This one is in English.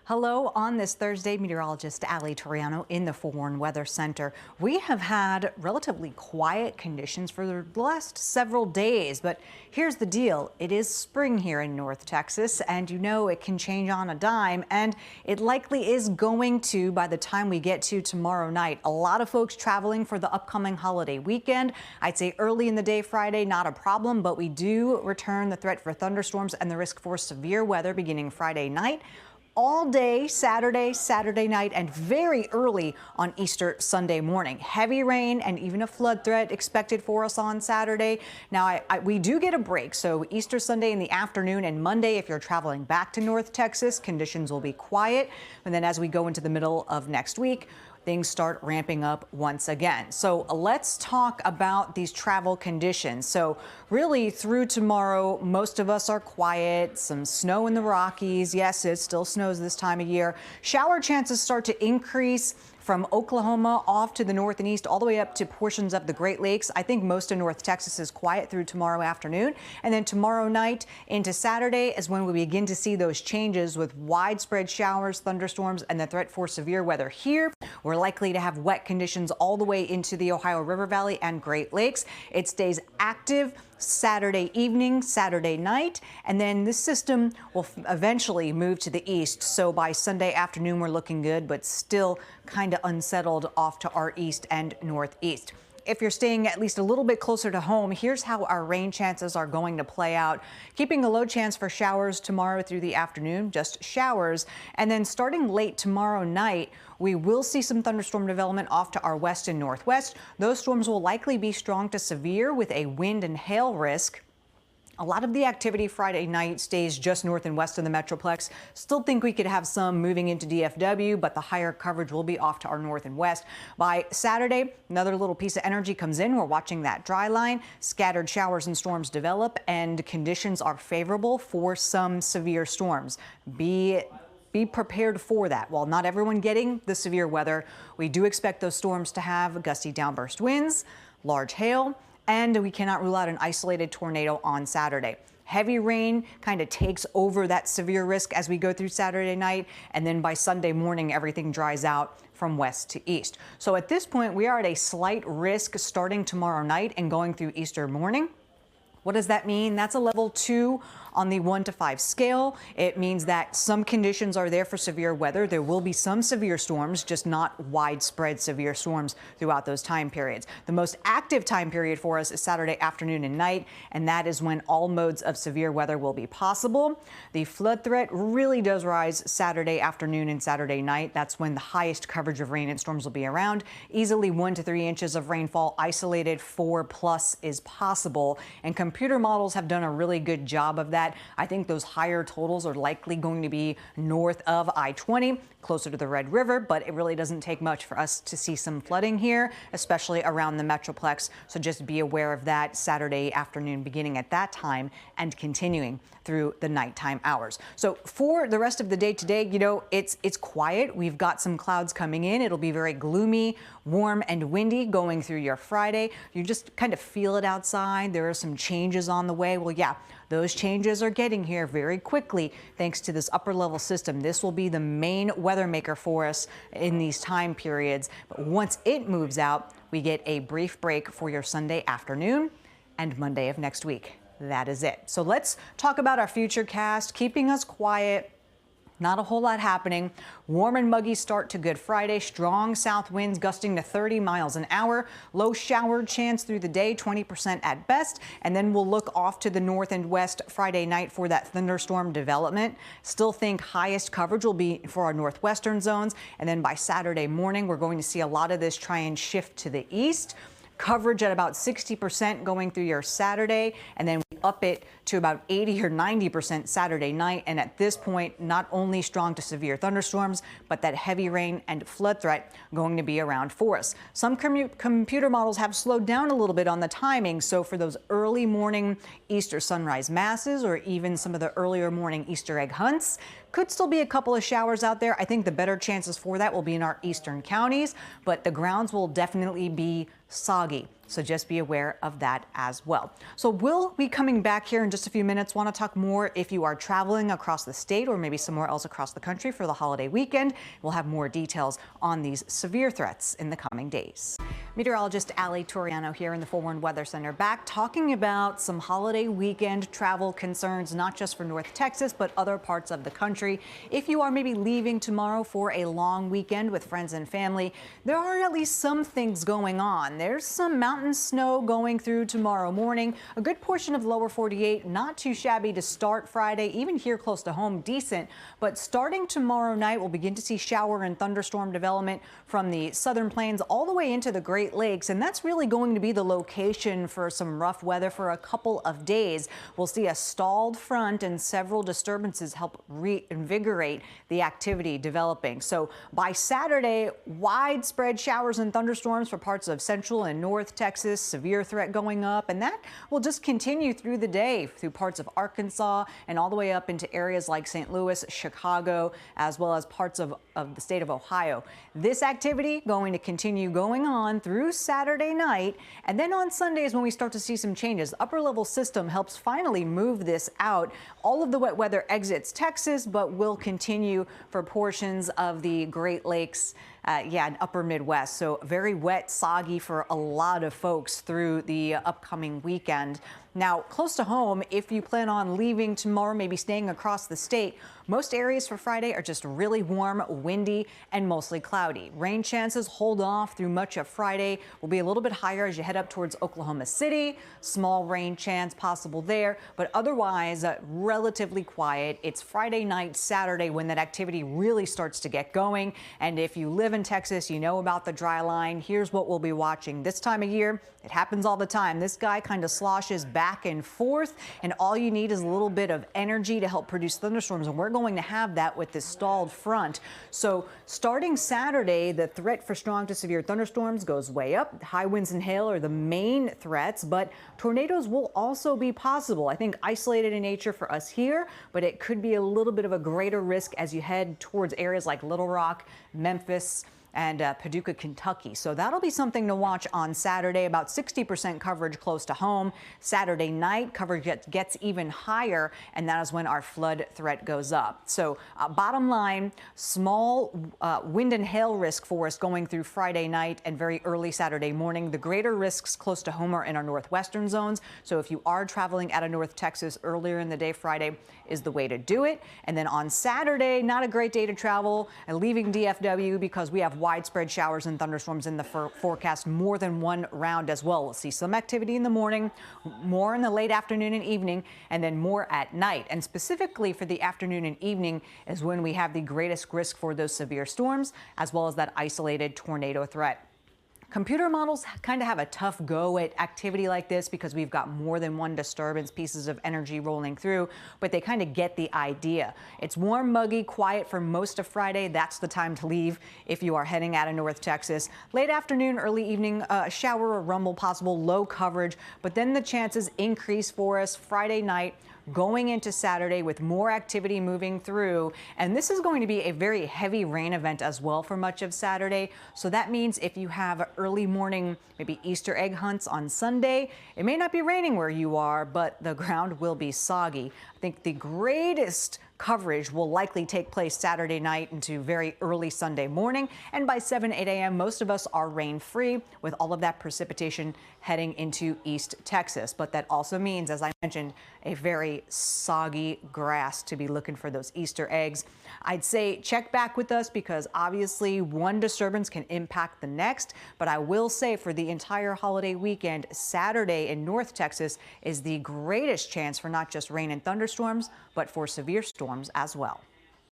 Hello, on this Thursday, meteorologist Ali Toriano in the Forewarned Weather Center. We have had relatively quiet conditions for the last several days, but here's the deal. It is spring here in North Texas, and you know it can change on a dime, and it likely is going to by the time we get to tomorrow night. A lot of folks traveling for the upcoming holiday weekend. I'd say early in the day Friday, not a problem, but we do return the threat for thunderstorms and the risk for severe weather beginning Friday night, all day Saturday night, and very early on Easter Sunday morning. Heavy rain and even a flood threat expected for us on Saturday. Now, we do get a break, so Easter Sunday in the afternoon and Monday, if you're traveling back to North Texas, conditions will be quiet. And then as we go into the middle of next week, things start ramping up once again. So let's talk about these travel conditions. So really through tomorrow, most of us are quiet. Some snow in the Rockies. Yes, it still snows this time of year. Shower chances start to increase from Oklahoma off to the north and east, all the way up to portions of the Great Lakes. I think most of North Texas is quiet through tomorrow afternoon. And then tomorrow night into Saturday is when we begin to see those changes with widespread showers, thunderstorms, and the threat for severe weather here. We're likely to have wet conditions all the way into the Ohio River Valley and Great Lakes. It stays active Saturday evening, Saturday night, and then this system will eventually move to the east. So by Sunday afternoon, we're looking good, but still kind of unsettled off to our east and northeast. If you're staying at least a little bit closer to home, here's how our rain chances are going to play out. Keeping a low chance for showers tomorrow through the afternoon, just showers. And then starting late tomorrow night, we will see some thunderstorm development off to our west and northwest. Those storms will likely be strong to severe with a wind and hail risk. A lot of the activity Friday night stays just north and west of the Metroplex. Still think we could have some moving into DFW, but the higher coverage will be off to our north and west. By Saturday, another little piece of energy comes in. We're watching that dry line. Scattered showers and storms develop, and conditions are favorable for some severe storms. Be prepared for that. While not everyone getting the severe weather, we do expect those storms to have gusty downburst winds, large hail, and we cannot rule out an isolated tornado on Saturday. Heavy rain kind of takes over that severe risk as we go through Saturday night, and then by Sunday morning, everything dries out from west to east. So at this point, we are at a slight risk starting tomorrow night and going through Easter morning. What does that mean? That's a level 2 on the 1 to 5 scale. It means that some conditions are there for severe weather. There will be some severe storms, just not widespread severe storms throughout those time periods. The most active time period for us is Saturday afternoon and night, and that is when all modes of severe weather will be possible. The flood threat really does rise Saturday afternoon and Saturday night. That's when the highest coverage of rain and storms will be around. Easily 1 to 3 inches of rainfall, isolated 4+ is possible, and computer models have done a really good job of that. I think those higher totals are likely going to be north of I-20, closer to the Red River, but it really doesn't take much for us to see some flooding here, especially around the Metroplex. So just be aware of that Saturday afternoon, beginning at that time and continuing through the nighttime hours. So for the rest of the day today, you know, it's quiet. We've got some clouds coming in. It'll be very gloomy, warm and windy going through your Friday. You just kind of feel it outside. There are some changes on the way. Well, yeah, those changes are getting here very quickly thanks to this upper level system. This will be the main weather maker for us in these time periods. But once it moves out, we get a brief break for your Sunday afternoon and Monday of next week. That is it. So let's talk about our future cast, keeping us quiet. Not a whole lot happening. Warm and muggy start to Good Friday. Strong south winds gusting to 30 miles an hour. Low shower chance through the day, 20% at best. And then we'll look off to the north and west Friday night for that thunderstorm development. Still think highest coverage will be for our northwestern zones. And then by Saturday morning, we're going to see a lot of this try and shift to the east. Coverage at about 60% going through your Saturday, and then we up it to about 80 or 90% Saturday night. And at this point, not only strong to severe thunderstorms, but that heavy rain and flood threat going to be around for us. Some computer models have slowed down a little bit on the timing. So for those early morning Easter sunrise masses, or even some of the earlier morning Easter egg hunts, could still be a couple of showers out there. I think the better chances for that will be in our eastern counties, but the grounds will definitely be soggy So just be aware of that as well. So we'll be coming back here in just a few minutes. Want to talk more if you are traveling across the state or maybe somewhere else across the country for the holiday weekend. We'll have more details on these severe threats in the coming days. Meteorologist Ali Toriano here in the Forewarned Weather Center, back talking about some holiday weekend travel concerns, not just for North Texas, but other parts of the country. If you are maybe leaving tomorrow for a long weekend with friends and family, there are at least some things going on. There's some mountain snow going through tomorrow morning. A good portion of the lower 48, not too shabby to start Friday, even here close to home, decent. But starting tomorrow night, we'll begin to see shower and thunderstorm development from the southern plains all the way into the Great Lakes, and that's really going to be the location for some rough weather for a couple of days. We'll see a stalled front and several disturbances help reinvigorate the activity developing. So by Saturday, widespread showers and thunderstorms for parts of central and north Texas, severe threat going up, and that will just continue through the day through parts of Arkansas and all the way up into areas like St. Louis, Chicago, as well as parts of the state of Ohio. This activity going to continue going on through Saturday night, and then on Sunday is when we start to see some changes. Upper level system helps finally move this out. All of the wet weather exits Texas, but will continue for portions of the Great Lakes, and upper Midwest. So very wet, soggy for a lot of folks through the upcoming weekend. Now, close to home, if you plan on leaving tomorrow, maybe staying across the state, most areas for Friday are just really warm, windy, and mostly cloudy. Rain chances hold off through much of Friday. Will be a little bit higher as you head up towards Oklahoma City. Small rain chance possible there, but otherwise relatively quiet. It's Friday night, Saturday when that activity really starts to get going. And if you live in Texas, you know about the dry line. Here's what we'll be watching. This time of year, it happens all the time. This guy kind of sloshes back and forth, and all you need is a little bit of energy to help produce thunderstorms, and we're going to have that with this stalled front. So starting Saturday, the threat for strong to severe thunderstorms goes way up. High winds and hail are the main threats, but tornadoes will also be possible. I think isolated in nature for us here, but it could be a little bit of a greater risk as you head towards areas like Little Rock, Memphis, and Paducah, Kentucky. So that'll be something to watch on Saturday. About 60% coverage close to home. Saturday night, coverage gets even higher, and that is when our flood threat goes up. So bottom line, small wind and hail risk for us going through Friday night and very early Saturday morning. The greater risks close to home are in our northwestern zones. So if you are traveling out of North Texas earlier in the day, Friday is the way to do it. And then on Saturday, not a great day to travel and leaving DFW because we have widespread showers and thunderstorms in the forecast, more than one round as well. We'll see some activity in the morning, more in the late afternoon and evening, and then more at night. And specifically for the afternoon and evening is when we have the greatest risk for those severe storms, as well as that isolated tornado threat. Computer models kind of have a tough go at activity like this because we've got more than one disturbance, pieces of energy rolling through, but they kind of get the idea. It's warm, muggy, quiet for most of Friday. That's the time to leave if you are heading out of North Texas. Late afternoon, early evening, shower or rumble possible, low coverage, but then the chances increase for us Friday night, going into Saturday with more activity moving through. And this is going to be a very heavy rain event as well for much of Saturday. So that means if you have early morning, maybe Easter egg hunts on Sunday, it may not be raining where you are, but the ground will be soggy. I think the greatest coverage will likely take place Saturday night into very early Sunday morning. And by 7, 8 a.m., most of us are rain free with all of that precipitation heading into East Texas. But that also means, as I mentioned, a very soggy grass to be looking for those Easter eggs. I'd say check back with us because obviously one disturbance can impact the next. But I will say for the entire holiday weekend, Saturday in North Texas is the greatest chance for not just rain and thunderstorms, but for severe storms as well.